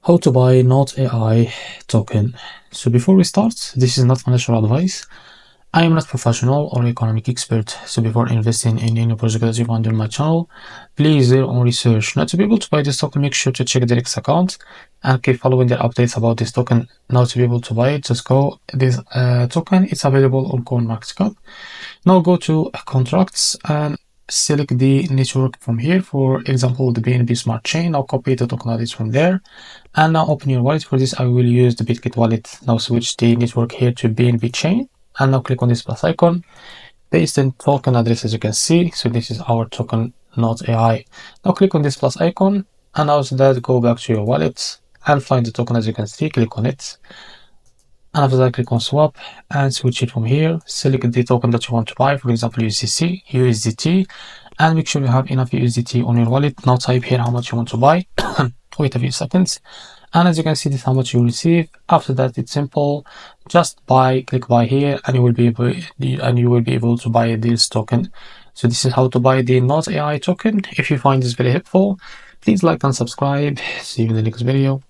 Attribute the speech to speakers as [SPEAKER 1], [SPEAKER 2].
[SPEAKER 1] How to buy NOTAI token. So before we start, this is not financial advice. I am not professional or economic expert. So before investing in any project that you find on my channel, please do your own research. Now, to be able to buy this token, make sure to check the X account and keep following the updates about this token. Now, to be able to buy it, just go this token. It's available on CoinMarketCap. Now go to contracts and select the network from here. For example, the BNB Smart Chain. Now copy the token address from there. And now open your wallet. For this, I will use the Bitget wallet. Now switch the network here to BNB Chain. And now click on this plus icon. Paste the token address as you can see. So this is our token, not AI. Now click on this plus icon. And after that, go back to your wallet and find the token as you can see. Click on it. And after that, click on swap and switch it from here. Select the token that you want to buy, for example, USDT, and make sure you have enough USDT on your wallet. Now type here how much you want to buy. Wait a few seconds. And as you can see, this is how much you will receive. After that, it's simple. Just buy, click buy here, and you will be able to buy this token. So this is how to buy the NOTAI token. If you find this very helpful, please like and subscribe. See you in the next video.